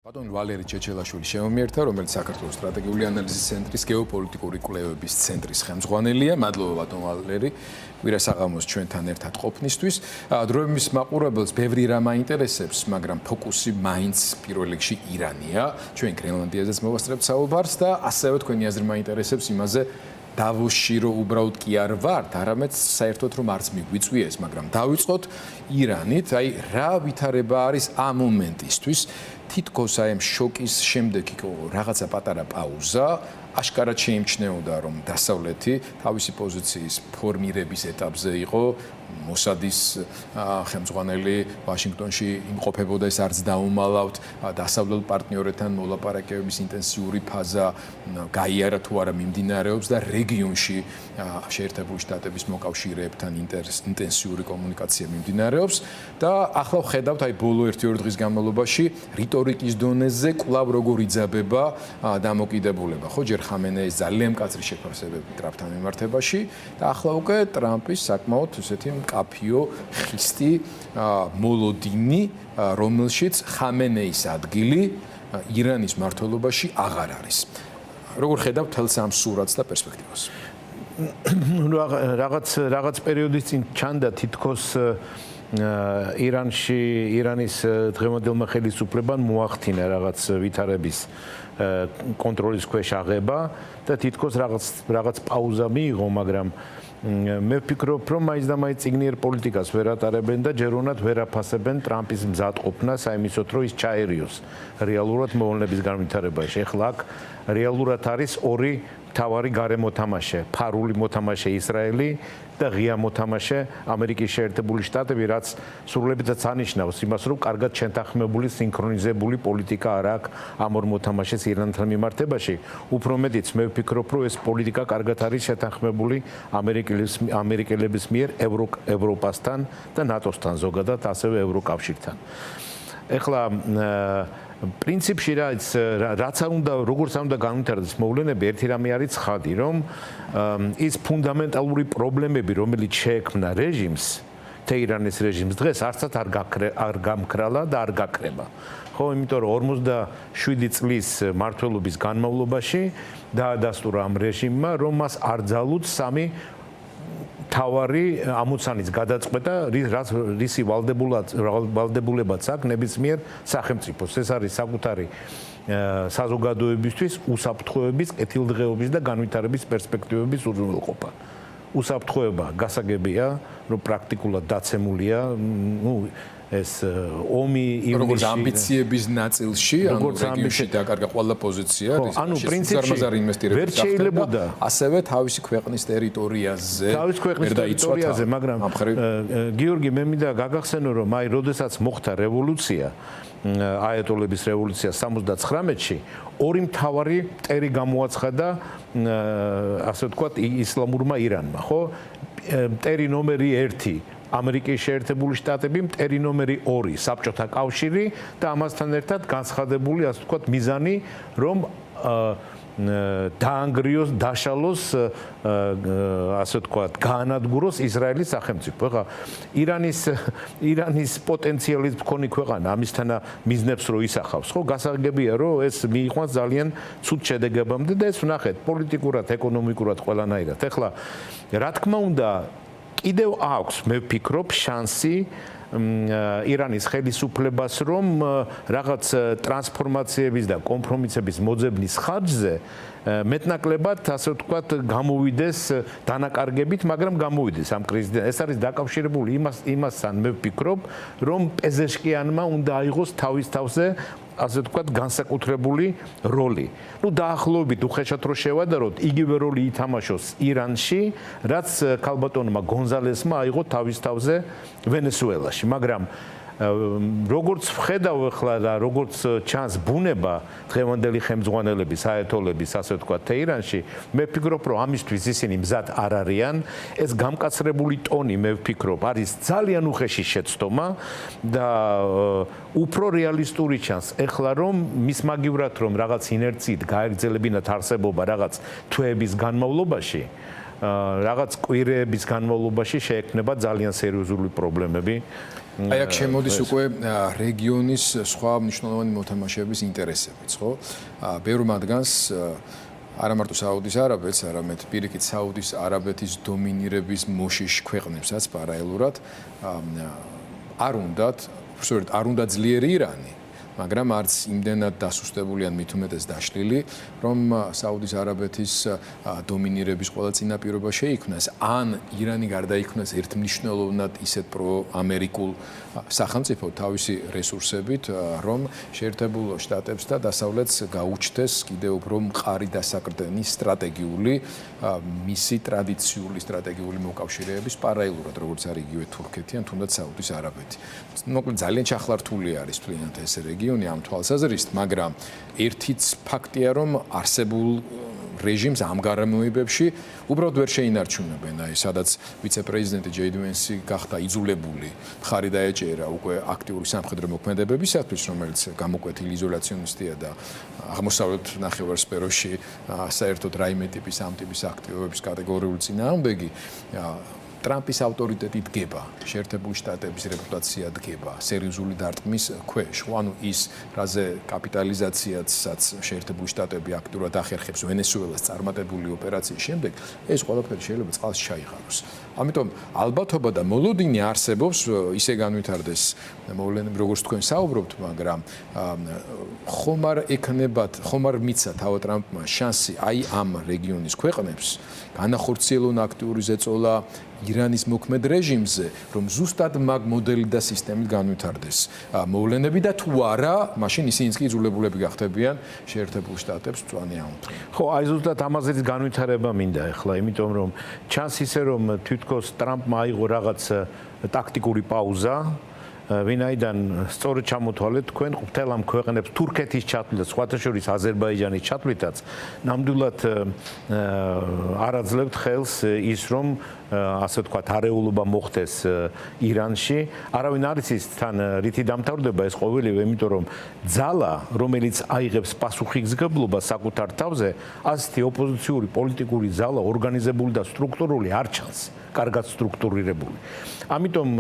ბატონ ვალერი ჩეჩელაშვილი შემომიერთა, რომელიც საქართველოს სტრატეგიული ანალიზის ცენტრის გეოპოლიტიკური კვლევების ცენტრის ხელმძღვანელია. მადლობა ბატონ ვალერი, კვირა საღამოს ჩვენთან ერთად ყოფნისთვის. დროების მაყურებელს ბევრი რამ აინტერესებს, მაგრამ ფოკუსი მაინც პირველ რიგში ირანია. ჩვენ გრენლანდიაზეც მოვასწრებთ საუბარს და ასევე თქვენი აზრი მაინტერესებს იმაზე, დავოსში რო უბრალოდ კი არ ვართ, არამედ საერთოდ რომ არც მიგვიწვიეს, მაგრამ დავიწყოთ ირანით, აი რა ვითარება არის ამ მომენტისთვის. თითქოს აი ამ შოკის შემდეგ იყო რაღაცა პატარა პაუზა, აშკარად შეიმჩნეოდა რომ დასავლეთი თავისი პოზიციის ფორმირების ეტაპზე იყო, მოსადის ხელმძღვანელი ვაშინგტონში იმყოფებოდა, ეს არც დაუმალავთ, დასავლელ პარტნიორებთან მოლაპარაკებების ინტენსიური ფაზა გაიარა თუ არა მიმდინარეობს და რეგიონში შეერთებული შტატების მოკავშირეებთან ინტენსიური კომუნიკაცია მიმდინარეობს და ახლა ვხედავთ აი ბოლო 1-2 დღის განმავლობაში რიტორიკის დონეზე კვლავ როგორ იძაბება დამოკიდებულება, ხო, ჯერ ხამენეის ძალიან მკაცრი შეფასებები ტრამპთან მიმართებაში და ახლა უკვე ტრამპის საკმაოდ ესეთი მკაფიო ხისტი მოლოდინი, რომელშიც ხამენეის ადგილი ირანის მმართველობაში აღარ არის. როგორ ხედავთ თელს ამ სურათს და პერსპექტივას? რაღაც პერიოდის წინ ჩანდა თითქოს ირანის დღევანდელმა ხელისუფლებამ მოახდინა რაღაც ვითარების კონტროლის ქვეშ აღება და თითქოს რაღაც პაუზა მიიღო, მაგრამ მე ვფიქრობ, რომ მაინც და მაინც წიგნიერ პოლიტიკას ვერ ატარებენ და ჯერუნად ვერ აფასებენ ტრამპის მზადყოფნას, აიმისოთ, რომ ის ჩაერიოს რეალურად მოვლენების განვითარებაში. ეხლა აქ რეალურად არის ორი მთავარი გარემოთამაშე, ფარული მოთამაშე ისრაელი და ღია მოთამაშე ამერიკის შეერთებული შტატები, რაც სრულებითაც ანიშნავს იმას, რომ კარგად შეთანხმებული, სინქრონიზებული პოლიტიკა არ აქვს ამ ორ მოთამაშეს ირანთან მიმართებაში. უფრო მეტიც, მე ვფიქრობ, რომ ეს პოლიტიკა კარგად არის შეთანხმებული ამერიკელების მიერ ევროპასთან და ნატოსთან ზოგადად, ასევე ევროკავშირთან. ეხლა პრინციპში რაც არ უნდა, როგორც არ უნდა განვითარდეს მოვლენები, ერთი რამე არის ცხადი, რომ ის ფუნდამენტალური პრობლემები, რომელიც შეექმნა რეჟიმს, თეირანის რეჟიმს დღეს არცად არ გამქრალა და არ გაქრება. ხო, იმიტომ რომ 47 წლის მმართველობის განმავლობაში დაადასტურა ამ რეჟიმმა, რომ მას არ ძალუძ სამი თავარი ამოცანის გადაწყვეტა, რისი ვალდებულებაც აქვს ნებისმიერ სახელმწიფოს. ეს არის საკუთარი საზოგადოებისთვის უსაფრთხოების, კეთილდღეობის და განვითარების პერსპექტივების უზრუნველყოფა. უსაფრთხოება გასაგებია, რომ პრაქტიკულად დაცემულია, ეს ომი როგორც ამბიციების ნაწილში, ანუ რეგიონში დაკარგა ყველა პოზიცია, ანუ პრინციპში ვერ შეიძლებოდა ასევე თავისი ქვეყნის ტერიტორიაზე, მაგრამ გიორგი, მე მინდა გაგახსენო, რომ აი როდესაც მოხდა რევოლუცია, აიატოლების რევოლუცია 79-ში, ორი მთავარი მტერი გამოაცხადა, ასე ვთქვათ, ისლამურმა ირანმა, ხო? მტერი ნომერი 1 ამერიკის შეერთებული შტატები, მტერი ნომერი 2 საბჭოთა კავშირი და ამასთან ერთად განცხადებული, ასე ვთქვათ, მიზანი, რომ დაანგრიოს, დაშალოს, ასე ვთქვათ, გაანადგუროს ისრაელის სახელმწიფო. ეხლა ირანის პოტენციალის მქონე ქვეყანა ამისთანა მიზნებს რო ისახავს, ხო? გასაგებია, რომ ეს მიიყვანს ძალიან ცუდ შედეგებამდე და ეს ვნახეთ პოლიტიკურად, ეკონომიკურად, ყველანაირად. ეხლა რა თქმა უნდა, კიდევ აქვს, მე ვფიქრობ, შანსი ირანის ხელისუფლებას, რომ რაღაც ტრანსფორმაციების და კომპრომისების მოძებნის ხარჯზე მეტნაკლებად, ასე ვთქვათ, გამოვიდეს დანაკარგებით, მაგრამ გამოვიდეს ამ კრიზისიდან. ეს არის დაკავშირებული იმასთან, მე ვფიქრობ, რომ პეზეშკიანმა უნდა აიღოს თავის თავზე, ასე ვთქვათ, განსაკუთრებული როლი. დაახლოებით უხეშად რო შევადაროთ, იგივე როლი ითამაშოს ირანში, რაც ქალბატონმა გონზალესმა აიღო თავის თავზე ვენესუელაში, მაგრამ როგორც ვხედავ ახლა და როგორც ჩანს ბუნება დღევანდელი ხელმძღვანელების, აიათოლების, ასე ვთქვათ, თეირანში, მე ვფიქრობ, რომ ამისთვის ისინი მზად არ არიან. ეს გამკაცრებული ტონი, მე ვფიქრობ, არის ძალიან უხეში შეცდომა და უფრო რეალისტური ჩანს. ეხლა რომ მის მაგივრად რომ რაღაც ინერციით გაეგრძელებინათ არსებობა რაღაც თვეების განმავლობაში, რაღაც კვირეების განმავლობაში შეექმნება ძალიან სერიოზული პრობლემები აი აქ შემოდის უკვე რეგიონის სხვა მნიშვნელოვანი მოთამაშეების ინტერესებიც, ხო? ბევრ მათგანს არა მარტო საუდის არაბეთს, არამედ პირიქით საუდის არაბეთის დომინირების მოშიშ ქვეყნებსაც პარალელურად არ უნდა ძლიერი ირანი, მაგრამ არც იმდენად დასუსტებული ან მით უმეტეს დაშლილი, რომ საუდის არაბეთის დომინირების ყველა წინაპირობა შეიქმნას, ან ირანი გარდაიქმნას ერთმნიშვნელოვნად ისეთ პროამერიკულ სახელმწიფო თავისი რესურსებით, რომ შეერთებულ შტატებს და დასავლეთს გაუჩნდეს კიდევ უფრო მყარი დასაკრდენი სტრატეგიული მისი ტრადიციული სტრატეგიული მოკავშირეების პარალელურად, როგორც არის იგივე თურქეთი ან თუნდაც საუდის არაბეთი. მოკლედ ძალიან ჩახლართული არის თვლიანად ეს რეგიონი ამ თვალსაზრისით, მაგრამ ერთიც ფაქტია, რომ არსებულ რეჟიმს ამ გარემოებებში უბრალოდ ვერ შეინარჩუნებენ. აი, სადაც ვიცე-პრეზიდენტი ჯეი დი ვენსი გახდა იძულებული მხარი დაეჭერა უკვე აქტიური სამხედრო მოქმედებებისათვის, რომელიც გამოკვეთილი იზოლაციონისტია და აღმოსავლეთ ნახევარსფეროში საერთოდ რაიმე ტიპის ამ ტიპის აქტივობების კატეგორიული წინააღმდეგი ტრამპის ავტორიტეტი დგება, შეერთებული შტატების რეპუტაცია დგება, სერიოზული დარტყმის ქვეშ. ანუ ის, რაზე კაპიტალიზაციაცაც შეერთებული შტატები აქტიურად ახერხებს ვენესუელას წარმატებული ოპერაციის შემდეგ, ეს ყველაფერი შეიძლება წყალს ჩაიღაროს. ამიტომ ალბათობა და მოლოდინი არსებობს, ისე განვითარდეს მოვლენები, როგორც თქვენ საუბრობთ, მაგრამ ხომ არ მიცა თავ ტრამპმა შანსი აი ამ რეგიონის ქვეყნებს განახორციელონ აქტიური ზეწოლა ირანის მოქმედ რეჟიმზე, რომ ზუსტად მაგ მოდელი და სისტემით განვითარდეს მოვლენები და თუ არა, მაშინ ისინიც კი იძულებულები გახდებიან შეერთებულ შტატებს მწვანე აუმთრონ. ხო, აი ზუსტად ამაზეც განვითარება მინდა ახლა, იმიტომ რომ ჩანს ისე რომ თვითონ ტრამპმა აიღო რაღაც ტაქტიკური პაუზა, ვინაიდან სწორედ ჩამოთვალეთ თქვენ მთელ ამ ქვეყნებს თურქეთის ჩათვლით, სხვათა შორის აზერბაიჯანის ჩათვლითაც ნამდვილად არ აძლევთ ხელს ის რომ ასე ვთქვათ არეულობა მოხდეს ირანში. არავინ არ იცის თან რითი დამთავრდება ეს ყოველივე, იმიტომ რომ ძალა, რომელიც აიღებს პასუხისმგებლობა საკუთარ თავზე, ასეთი ოპოზიციური პოლიტიკური ძალა ორგანიზებული და სტრუქტურული არ ჩანს, კარგად სტრუქტურირებული. ამიტომ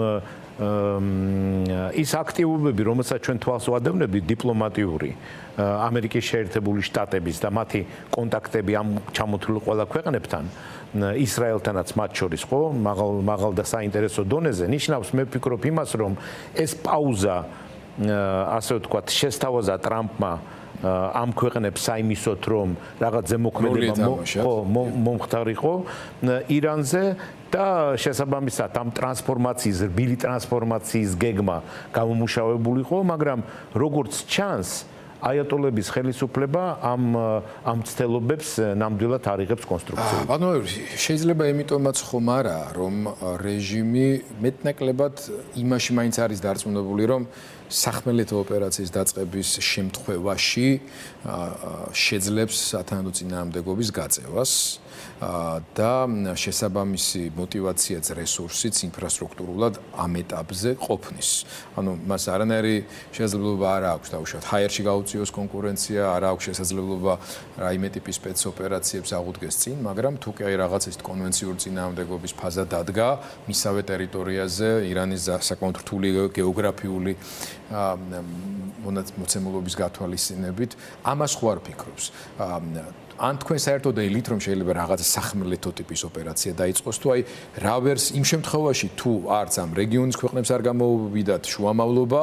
ის აქტივობები, რომელსაც ჩვენ თვალს ვადევნებთ, დიპლომატიური ამერიკის შეერთებული შტატების და მათი კონტაქტები ამ ჩამოთვლილ ყველა ქვეყნებთან, ისრაელთანაც მათ შორის, ხო, მაღალ და საინტერესო დონეზე, ნიშნავს მე ვფიქრობ იმას, რომ ეს პაუზა, ასე ვთქვათ, შესთავაზა ტრამპმა ამ ქვეყნებს საიმისოთ, რომ რაღაც ზემოქმედება მომხდარიყო ირანზე და შესაბამისად ამ ტრანსფორმაციის, რბილი ტრანსფორმაციის გეგმა გამომუშავებულიყო, მაგრამ როგორც ჩანს, აიატოლების ხელისუფლება ამ ცდელობებს ნამდვილად არიღებს კონსტრუქციულად. ანუ შეიძლება იმიტომაც ხომ არა, რომ რეჟიმი მეტნაკლებად იმაში მაინც არის დარწმუნებული, რომ სახმელეთო ოპერაციის დაწყების შემთხვევაში შეძლებს სათანადო წინააღმდეგობის გაწევას და შესაბამისი мотиваციაც რესურსიც ინფრასტრუქტურულად ამ ეტაპზე ყოფნის. ანუ მას არანაირი შესაძლებლობა არ აქვს დაუშვათ ჰაერში გაუწიოს კონკურენცია, არ აქვს შესაძლებლობა რაიმე ტიპის სპეცოპერაციებს აღუდგეს წინ, მაგრამ თუ კი აი რაღაც ის კონვენციური წინააღმდეგობის ფაზა დადგა მისავე ტერიტორიაზე, ირანის საკმაოდ რთული გეოგრაფიული მოცემულობის გათვალისწინებით, ამას ხო არ ფიქრობს. ან თქვენ საერთოდ ელით რომ შეიძლება რაღაც სახმელეთო ტიპის ოპერაცია დაიწყოს თუ აი რა ვერს იმ შემთხვევაში თუ არც ამ რეგიონის ქვეყნებს არ გამოვიდათ შუამავლობა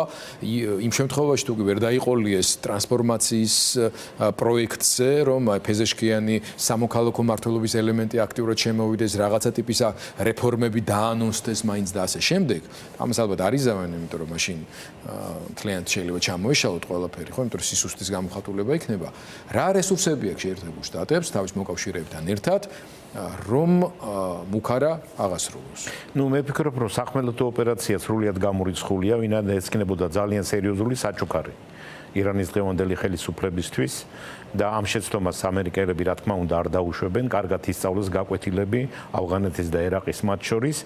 იმ შემთხვევაში თუ ვერ დაიყოლიეს ტრანსფორმაციის პროექტზე რომ აი ფეზეშკიანი სამოქალაქო მმართველობის ელემენტი აქტიურად შემოვიდეს რაღაცა ტიპის რეფორმები დაანონსდეს მაინც და ასე შემდეგ ამას ალბათ არ იზამენ იმიტომ რომ მაშინ მთლიანად შეიძლება ჩამოეშალოთ ყველაფერი ხო იმიტომ რომ სისუსტის გამოხატულება იქნება რა რესურსები აქვს შეერთებულ შტატებს თავის მოკავშირეებთან ერთად რომ მუქარა აღასრულოს. ნუ მე ვფიქრობ რომ სახმელეთო ოპერაცია სრულიად გამორიცხულია, ვინაიდან ეცქნებოდა ძალიან სერიოზული საჩუქარი. ირანის დღევანდელი ხელისუფლებისთვის და ამ შეცდომას ამერიკელები რა თქმა უნდა არ დაუშვებენ, კარგად ისწავლეს გაკვეთილები ავღანეთის და ერაყის მათ შორის,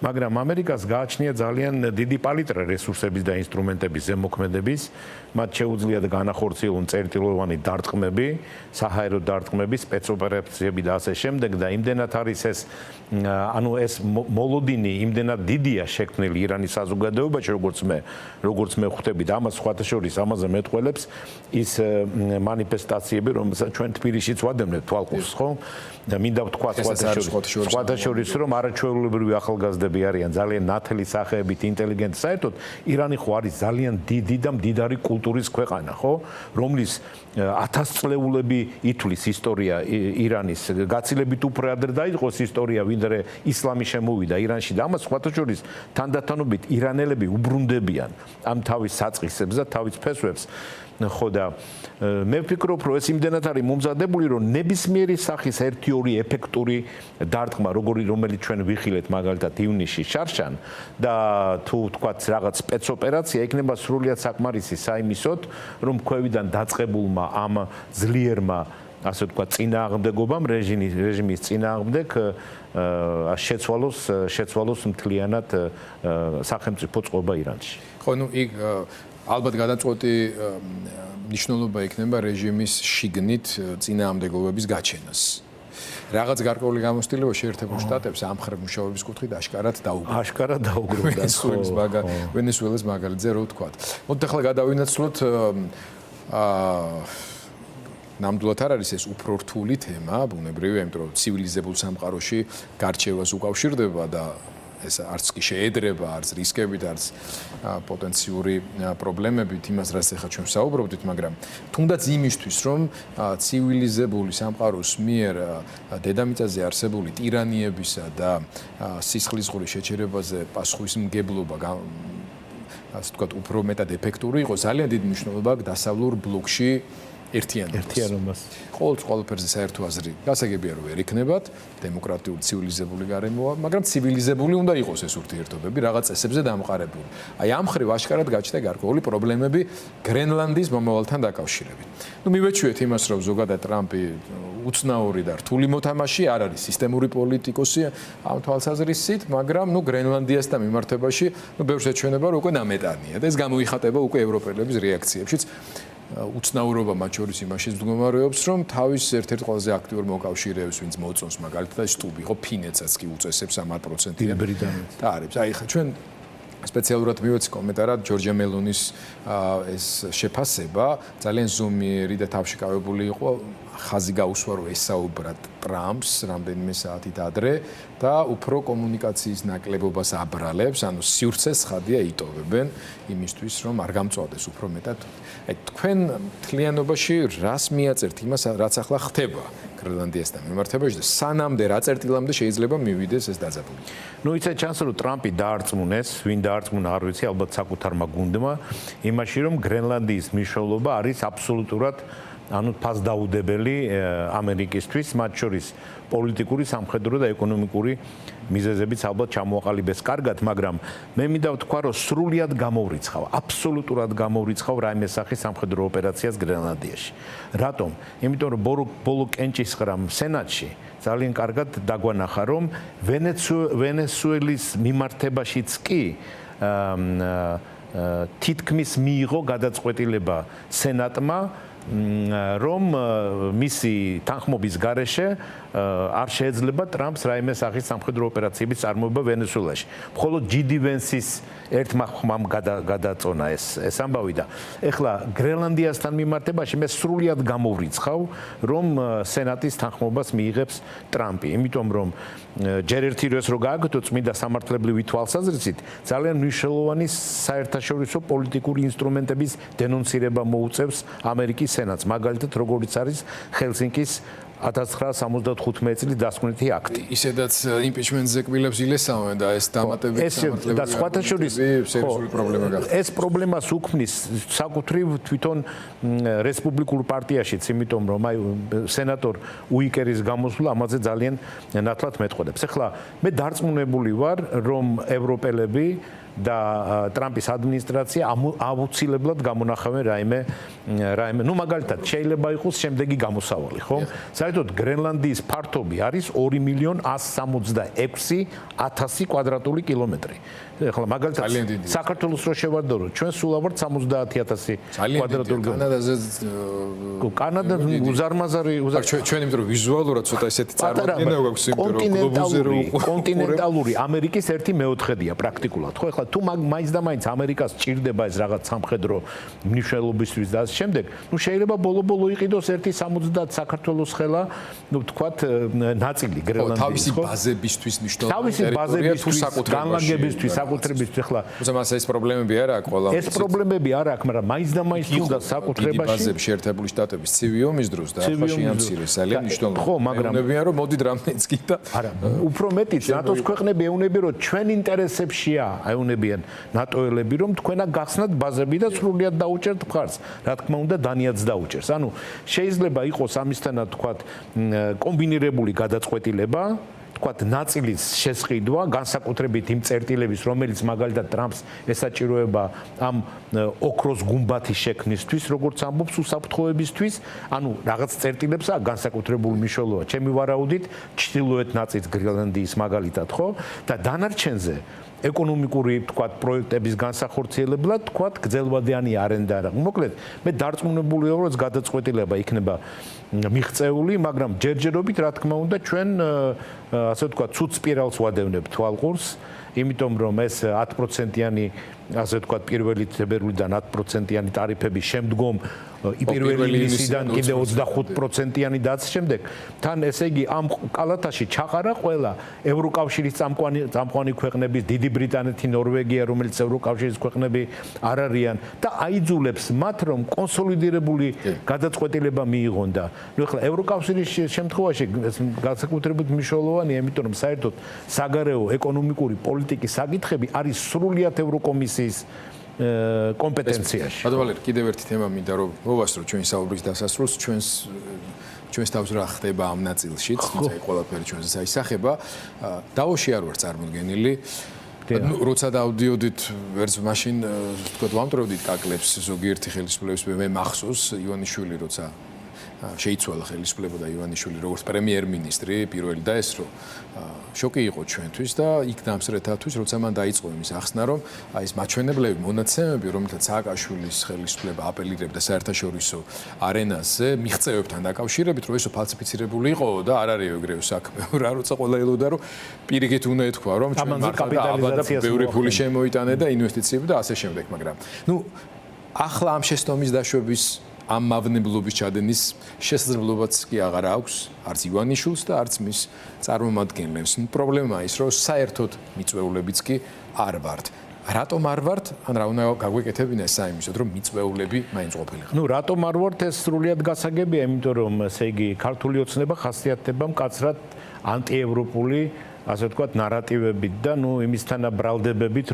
მაგრამ ამერიკას გააჩნია ძალიან დიდი პალიტრა რესურსების და ინსტრუმენტების ზემოქმედების, მათ შეუძლიათ განახორციელონ წერტილოვანი დარტყმები, საჰაერო დარტყმები, სპეცოპერაციები და ასე შემდეგ და იმდენად არის ეს ეს მოლოდინი იმდენად დიდია შექმნილი ირანის საზოგადოებაში, როგორც მე ხვდები და ამას სხვათა შორის ამაზე მეტყველებს ის მანიფესტაციები, რომელსაც ჩვენ თბილისშიც ვადევნებთ თვალყურს, ხო? და მინდა ვთქვა სხვათა შორის, რომ არაჩვეულებრივი ახალგაზრდები არიან, ძალიან ნათელი სახეებით, ინტელიგენტი. საერთოდ ირანი ხო არის ძალიან დიდი და მდიდარი კულტურის ქვეყანა, ხო? რომლის 1000 წლეულები ითვლის ისტორია ირანის. გაცილებით უფრო ადრე დაიწყოს ისტორია, ვინდრე ისლამი შემოვიდა ირანში და ამას სხვათა შორის თანდათანობით ირანელები უბრუნდებიან ამ თავის საწყისებს და თავის ფესვებს. ხო და მე ვფიქრობ, რომ ეს იმდენად არის მომზადებული, რომ ნებისმიერი სახის 1-2 ეფექტური დარტყმა, რომელიც ჩვენ ვიხილეთ მაგალითად ივნისში შარშან და თუ ვთქვათ რაღაც სპეცოპერაცია, იქნება სრულიად საკმარისი საიმისოდ, რომ ქვევიდან დაწყებულმა ამ ძლიერმა ასე ვთქვათ წინააღმდეგობამ რეჟიმის წინააღმდეგ შეცვალოს მთლიანად სახელმწიფო წყობა ირანში. ხო, ნუ იქ ალბათ გადაწყვეტი მნიშვნელობა იქნება რეჟიმის შიგნით წინააღმდეგობების გაჩენას. რაღაც გარკვეული გამოცდილება შეერთებულ შტატებს ამ ხრებ მუშაობის კუთხით აშკარად დაუგროვდა ვენესუელის მაგალითზე რო ვთქვათ. მოდით ახლა გადავინაცვლოთ ნამდვილად არ არის ეს უფრო რთული თემა, ბუნებრივია, იმიტომ რომ ცივილიზებულ სამყაროში გარჩევას უკავშირდება და ეს არც კი შეედრება, არც რისკებით, არც პოტენციური პრობლემებით იმას, რაც ახლა ჩვენ საუბრობდით, მაგრამ თუნდაც იმისთვის, რომ ცივილიზებული სამყაროს მიერ დედამიწაზე არსებული ტირანიებისა და სისხლისღურის შეჩერებაზე პასუხისმგებლობა ასე ვთქვათ, უფრო მეტად ეფექტური იყო, ძალიან დიდი მნიშვნელობა აქვს დასავლურ ბლოკში ერთიანობას. ყოველფერზე საერთო აზრი გასაგებია, რომ ვერ იქნებათ დემოკრატიული ცივილიზებული გარემოა, მაგრამ ცივილიზებული უნდა იყოს ეს ურთიერთობები რაღაც წესებზე დამყარებული. აი ამ ხრივ აშკარად გაჩნდა გარკვეული პრობლემები გრენლანდიის მომავალთან დაკავშირებით. ნუ მივეჩვიეთ იმას, რომ ზოგადად ტრამპი უცნაური და რთული მოთამაშე არ არის სისტემური პოლიტიკოსი ამ თვალსაზრისით, მაგრამ ნუ გრენლანდიასთან მიმართებაში ნუ ბევრს ეჩვენება, რომ უკვე ნამეტანია და ეს გამოიხატება უკვე ევროპელების რეაქციებშიც. უცნაურობა მათ შორის იმაში მდგომარეობს, რომ თავის ერთ-ერთ ყველაზე აქტიურ მოკავშირეებს, ვინც მოწონს მაგალითად სტუბი, ხო ფინეთსაც კი უწესებს 100%-იან ტარიფს. აი ხა ჩვენ სპეციალურად მივეცი კომენტარად ჯორჯია მელონის ეს შეფასება ძალიან ზომიერი და თავშეკავებული იყო. ხაზი გაუსვა, რომ ესაუბრა ტრამპს რამდენიმე საათით ადრე და უფრო კომუნიკაციის ნაკლებობას აბრალებს, ანუ სივრცეს ხადია იტოვებენ იმისთვის, რომ არ გამწვავდეს უფრო მეტად. აი თქვენ მთლიანობაში რას მიაწერთ იმას, რაც ახლა ხდება გრენლანდიასთან მიმართებაში და სანამდე რა წერტილამდე შეიძლება მივიდეს ეს დაძაბული. ნუ იცით ჩანს, რომ ტრამპი დაარწმუნეს, ვინ დაარწმუნა არ ვიცი, ალბათ საკუთარმა გუნდმა, იმაში, რომ გრენლანდიის მნიშვნელობა არის აბსოლუტურად ფასდაუდებელი ამერიკისთვის, მათ შორის პოლიტიკური, სამხედრო და ეკონომიკური მიზეზებიც ალბათ ჩამოაყალიბეს კარგად, მაგრამ მე მინდა ვთქვა, რომ სრულიად გამოვრიცხავ, აბსოლუტურად გამოვრიცხავ რაიმე სახის სამხედრო ოპერაციას გრენლანდიაში. რატომ? იმიტომ რომ ბოლო კენჭისყრამ სენატში ძალიან კარგად დაგვანახა, რომ ვენესუელის მიმართებაშიც კი თითქმის მიიღო გადაწყვეტილება სენატმა, რომ მისი თანხმობის გარეშე არ შეეძლება ტრამპს რაიმე სახის სამხედრო ოპერაციების წარმოება ვენესუელაში. მხოლოდ ჯიდი ვენსის ერთმა ხმამ გადაწონა ეს ამბავი და ეხლა გრენლანდიასთან მიმართებაში მე სრულიად გამოვრიცხავ, რომ სენატის თანხმობას მიიღებს ტრამპი, იმიტომ რომ ჯერ ერთი როს რო გააკეთო წმინდა სამართლებრივი თვალსაზრისით, ძალიან მნიშვნელოვანი საერთაშორისო პოლიტიკური ინსტრუმენტების დენონსირება მოუწევს ამერიკის სენატს, მაგალითად როგორიც არის ჰელსინკის 1975 წლის დასკვნითი აქტი. ისედაც იმპიჩმენტზე კბილებს ილესავენ და ეს დამატებით სამართლებრივი და სხვათა შორის სერიოზული პრობლემა გახდა. ეს პრობლემას უქმნის საკუთრივ თვითონ რესპუბლიკურ პარტიაშიც, იმიტომ რომ აი სენატორ უიკერის გამოსვლა ამაზე ძალიან ნათლად მეტყოდებს. ეხლა მე დარწმუნებული ვარ, რომ ევროპელები და ტრამპის ადმინისტრაცია აუცილებლად გამონახავენ რაიმე, ნუ მაგალითად შეიძლება იყოს შემდეგი გამოსავალი, ხო? საერთოდ გრენლანდიის ფართობი არის 2.166.000 კვადრატული კილომეტრი. ეხლა მაგალითად საქართველოს რო შევარდორო, ჩვენ სულ ავართ 70,000 კვადრატული კილომეტრი. კანადა უზარმაზარი ჩვენ იმიტომ რომ ვიზუალურად ცოტა ესეთი წარმოადგენა გვაქვს კონტინენტალური ამერიკის 1/4-ია პრაქტიკულად, ხო? ეხლა თუ მაინც და მაინც ამერიკას ჭირდება ეს რაღაც სამხედრო მნიშვნელობისთვის და ამ შემდეგ, ნუ შეიძლება ბოლო-ბოლო იყიდოს 1.70 საქართველოს ხელა, ნუ თქვათ ნაწილი გრენლანდიის, ხო? თავისი ბაზებისთვის მნიშვნელოვანი თავისი ბაზებისთვის, განლაგებისთვის, საკუთრებისთვის, ეხლა უზამას ეს პრობლემები არ აქვს ყველა. ეს პრობლემები არ აქვს, მაგრამ მაინც და მაინც თუნდაც საკუთრებაში ბაზებში ერთებული შტატების ცივი ომის დროს და ახლა შეამცირეს ძალიან მნიშვნელოვანი. ხო, მაგრამ ეუბნებიან რომ მოდით რამეც კი და არა, უფრო მეტიც ნატოს ქვეყნები ეუბნებიან რომ ჩვენ ინტერესებშია, ეუბნებიან ნატოელები რომ თქვენა გახსნათ ბაზები და სრულიად დაუჭერთ მხარს. რა თქმა უნდა, დანიაც დაუჭერს. ანუ შეიძლება იყოს ამისთანაც თქვათ კომბინირებული გადაწყვეტილება, თქვათ ნაწილის შესყიდვა, განსაკუთრებით იმ წერტილების, რომელიც მაგალითად ტრამპს ესაჭიროება ამ ოქროს გუმბათის შექმნისთვის, როგორც ამბობს უსაფრთხოებისთვის, ანუ რაღაც წერტილებს აქვს განსაკუთრებული მნიშვნელობა. ჩემი ვარაუდით, ჩრდილოეთ ნაწილს გრენლანდიის მაგალითად, ხო? და დანარჩენზე ეკონომიკური თქვათ პროექტების განსახორციელებლად თქვათ გრძელვადიანი არენდა არა. მოკლედ, მე დარწმუნებული ვარ, რომ გადაწყვეტილება იქნება მიღწეული, მაგრამ ჯერჯერობით რა თქმა უნდა ჩვენ ასე ვთქვათ ცუდ სპირალს ვადევნებთ თვალყურს, იმიტომ რომ ეს 10%-იანი ასე ვთქვათ პირველი თებერვლიდან 10%-იანი ტარიფები შემდგომ პირველი ივნისიდან კიდე 25%-იანი დაცვის შემდეგ თან ესე იგი ამ კალათაში ჩაყარა ყველა ევროკავშირის წამყვანი ქვეყნების დიდი ბრიტანეთი, ნორვეგია, რომელიც ევროკავშირის ქვეყნები არ არიან და აიძულებს მათ რომ კონსოლიდირებული გადაწყვეტილება მიიღონ და ნუ ახლა ევროკავშირის შემთხვევაში ეს განსაკუთრებით მნიშვნელოვანია, იმიტომ რომ საერთოდ საგარეო ეკონომიკური პოლიტიკის საკითხები არის სრულიად ევროკომისიის კომპეტენციაში. ბატონო ვალერი, კიდევ ერთი თემა მინდა რომ მოვასწრო ჩვენი საუბრის დასასრულს, ჩვენს თავს რა ხდება ამ ნაწილშიც, თუმცა ეს ყველაფერი ჩვენს საისახება. დავოში არ ვარ წარმოდგენილი. როცა დავდიოდით ვერც მაშინ თქვა ვამტრევდით კაკლებს ზოგიერთი ხელისუფლების მე მახსოვს ივანიშვილი როცა შეიცვალა ხელისუფლება და ივანიშვილი როგორც პრემიერ-მინისტრი პირველი და ეს რომ შოკი იყო ჩვენთვის და იქ დამსწრეთათვის როცა მან დაიწყო იმის ახსნა რომ აი ეს მაჩვენებლები მონაცემები რომელთაც სააკაშვილის ხელისუფლება აპელირებდა საერთაშორისო არენაზე მიღწევებთან დაკავშირებით რომ ესო ფალსიფიცირებული იყო და არ არის ეგრევე საქმე რა როცა ყველა ელოდა რომ პირიქით უნდა ეთქვა რომ ჩვენ მართლა ბევრი ფული შემოიტანე და ინვესტიციები და ასე შემდეგ მაგრამ ნუ ახლა ამ შეცდომის დაშვების ამ მავნებლობის ჩადენის შესაძლებლობაც კი აღარ აქვს არც ივანიშვილს და არც მის წარმომადგენლებს. პრობლემაა ის, რომ საერთოდ მიწვეულებიც კი არ ვართ. რატომ არ ვართ? ან რა უნდა გაგვეკეთებინა საიმისოდ, რომ მიწვეულები მაინც ყოფილიყო. ნუ რატომ არ ვართ ეს სრულიად გასაგებია, იმიტომ რომ ესე იგი ქართული ოცნება ხასიათდება მკაცრად ანტიევროპული ასე ვთქვათ ნარატივებით და ნუ იმისთანა ბრალდებებით,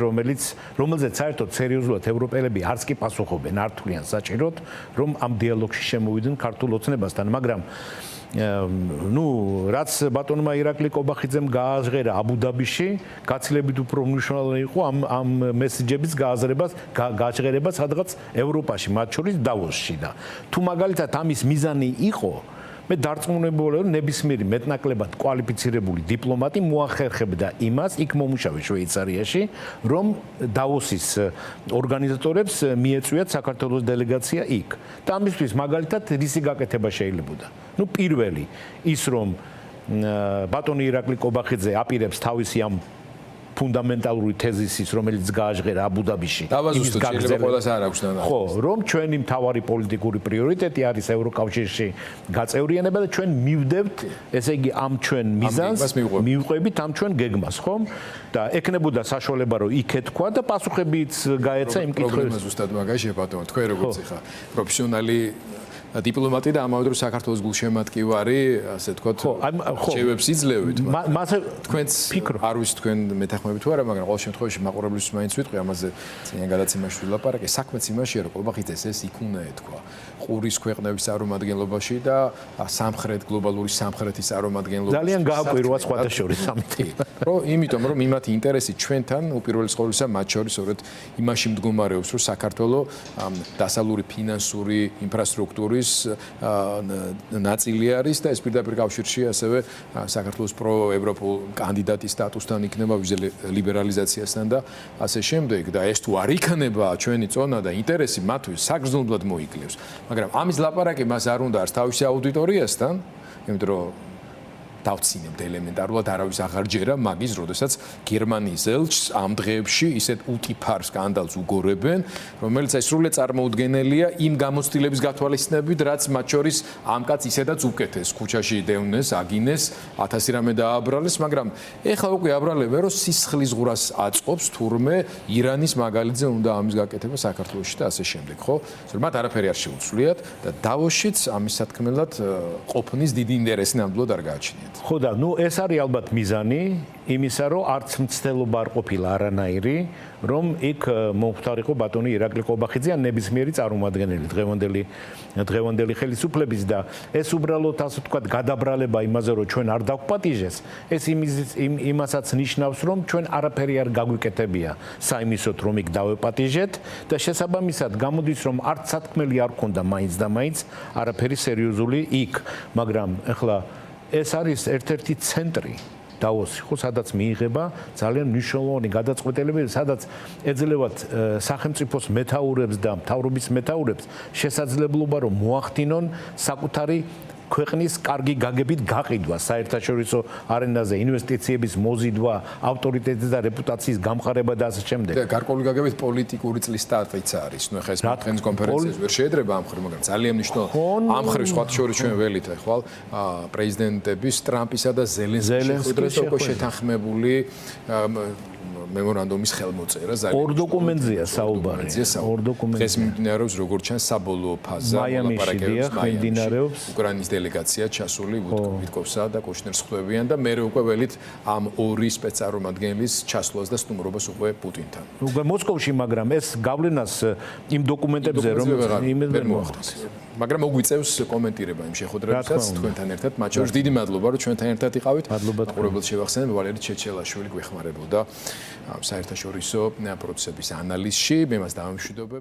რომელზეც საერთოდ სერიოზულად ევროპელები არც კი პასუხობენ, არ თვლიან საჭიროდ, რომ ამ დიალოგში შემოვიდნენ ქართულ ოცნებასთან, მაგრამ ნუ რაც ბატონმა ირაკლი კობახიძემ გააჟღერა აბუ-დაბიში, გაცილებით უფრო მნიშვნელოვანი იყო ამ მესეჯების გააჟღერება სადღაც ევროპაში, მათ შორის დავოსში და თუ მაგალითად ამის მიზანი იყო მე დარწმუნებული ვარ, რომ ნებისმიერი მეტნაკლებად კვალიფიცირებული დიპლომატი მოახერხებდა იმას, იქ მომუშავე შვეიცარიაში, რომ დავოსის ორგანიზატორებს მიეწვიათ საქართველოს დელეგაცია იქ. და ამისთვის მაგალითად რისი გაკეთება შეიძლებოდა? ნუ პირველი ის რომ ბატონი ირაკლი კობახიძე აპირებს თავისი ამ ფუნდამენტალური თეზისის, რომელიც გააჟღერა აბუ-დაბიში. იმის გაგზავნა ყველას არ აქვს და. ხო, რომ ჩვენი მთავარი პოლიტიკური პრიორიტეტი არის ევროკავშირში გაწევრიანება და ჩვენ მივდევთ, ესე იგი ამ ჩვენ მიზანს მივყვებით ამ ჩვენ გეგმას, ხომ? და ეკნებოდა საშუალება რომ იქ ეთქვა და პასუხებიც გაეცა იმ კითხვებს. პრობლემა ზუსტად მაგაშია ბატონო, თქვენ როგორც ხა პროფესიონალი დიპლომატი და ამავდროულად საქართველოს გულშემატკივარი, ასე თქვათ, რჩევებს იძლევით. მასე თქვენც არ ვიცით თქვენ მეთანხმებით თუ არა, მაგრამ ყოველ შემთხვევაში მაყურებლისთვის მაინც ვიტყვი, ამაზე ძალიან გადაცემაში ვილაპარაკე. საქმეც იმაშია, რომ ყურბახიძეს ეს იქ უნდა ეთქვა. ყურის ქვეყნების წარმომადგენლობაში და სამხრეთ გლობალური სამხრეთის წარმომადგენლობაში. ძალიან გააკვირვა სხვათა შორის ამით. იმიტომ რომ იმათ ინტერესი ჩვენთან უპირველეს ყოვლისა მათ შორის სწორედ იმაში მდგომარეობს, რომ საქართველოს დასავლური ფინანსური ინფრასტრუქტურის ნაწილი არის და ეს პირდაპირ კავშირში ასევე საქართველოს პროევროპულ კანდიდატის სტატუსთან იქნება ვიზა ლიბერალიზაციასთან და ასე შემდეგ და ეს თუ არ იქნება ჩვენი წონა და ინტერესი მათთვის საგრძნობლად მოიკლევს. მაგრამ ამის ლაპარაკი მას არ უნდა არს თავისი აუდიტორიასთან, იმიტომ რომ დავცინებთ ელემენტარულად არავის აღარ ჯერა მაგის, როდესაც გერმანიის ელჩს ამ დღეებში ისეთ უტიფარ სკანდალს უგორებენ, რომელიც სრულიად წარმოუდგენელია იმ გამოცდილების გათვალისწინებით, რაც მათ შორის ამ კაც ისედაც უკეთეს, ქუჩაში დევნეს, აგინეს, 1000 რამე დააბრალეს, მაგრამ ეხლა უკვე აბრალებენ, რომ სისხლის ღურას აწყობს თურმე ირანის მაგალითზე უნდა ამის გაკეთება საქართველოში და ასე შემდეგ, ხო? მათ არაფერი არ შეუცვლიათ და დავოშიც ამის სათქმელად ყოფნის დიდი ინტერესი ნამდვილად არ გააჩნიათ. ხო და ეს არის ალბათ მიზანი იმისა, რომ არც მცდელობა არ ყოფილა არანაირი, რომ იქ მომხდარიყო ბატონი ირაკლი ყობახიძე ან ნებისმიერი წარმომადგენელი დღევანდელი ხელისუფლების და ეს უბრალოდ ასე ვთქვათ გადაბრალება იმაზე, რომ ჩვენ არ დავგვპატიჟეს, ეს იმასაც ნიშნავს, რომ ჩვენ არაფერი არ გაგვიკეთებია საიმისოდ, რომ იქ დავეპატიჟეთ და შესაბამისად გამოდის, რომ არც სათქმელი არ ქონდა მაინც და მაინც არაფერი სერიოზული იქ, მაგრამ ეხლა ეს არის ერთ-ერთი ცენტრი დავოსი, ხო, სადაც მიიღება ძალიან მნიშვნელოვანი გადაწყვეტილებები, სადაც ეძლევათ სახელმწიფოს მეთაურებს და მთავრობის მეთაურებს შესაძლებლობა, რომ მოახდინონ საკუთარი ქვეყნის კარგი გაგებით გაყიდვა საერთაშორისო არენაზე, ინვესტიციების მოზიდვა, ავტორიტეტის და რეპუტაციის გამყარება და ასე შემდეგ. და გარკვეული გაგებით პოლიტიკური წლის სტარტიც არის. ნუ ეხლა ეს მანქანის კონფერენციას ვერ შეედრება ამ ხრივ, მაგრამ ძალიან მნიშვნელოვანი. ამ ხრივ სხვათა შორის ჩვენ ველით ახვალ პრეზიდენტების ტრამპისა და ზელენსკის უკვე შეთანხმებული მემორანდუმის ხელმოწერა ძალიან ორ დოკუმენტზეა საუბარი. ორ დოკუმენტზე. ეს მიმდინარეობს როგორც ჩანს საბოლოო ფაზა, მიმდინარეობს უკრაინის დელეგაცია ჩასული ვიტკოვსა და კუშნერს ხვდებიან და მე უკვე ველით ამ ორი სპეცწარმომადგენლის ჩასვლას და სტუმრობას უკვე პუტინთან. უკვე მოსკოვში, მაგრამ ეს გავლენას იმ დოკუმენტებზე რომ ვერ მოახდენს. მაგრამ მოგვიწევს კომენტირება იმ შეხვედრებსაც თქვენთან ერთად. მათ შორის დიდი მადლობა, რომ ჩვენთან ერთად იყავით. მაყურებელს შევახსენებ, ვალერი ჩეჩელაშვილი გვეხმარებოდა საერთაშორისო პროცესების ანალიზში. მე მას დავამშვიდობები.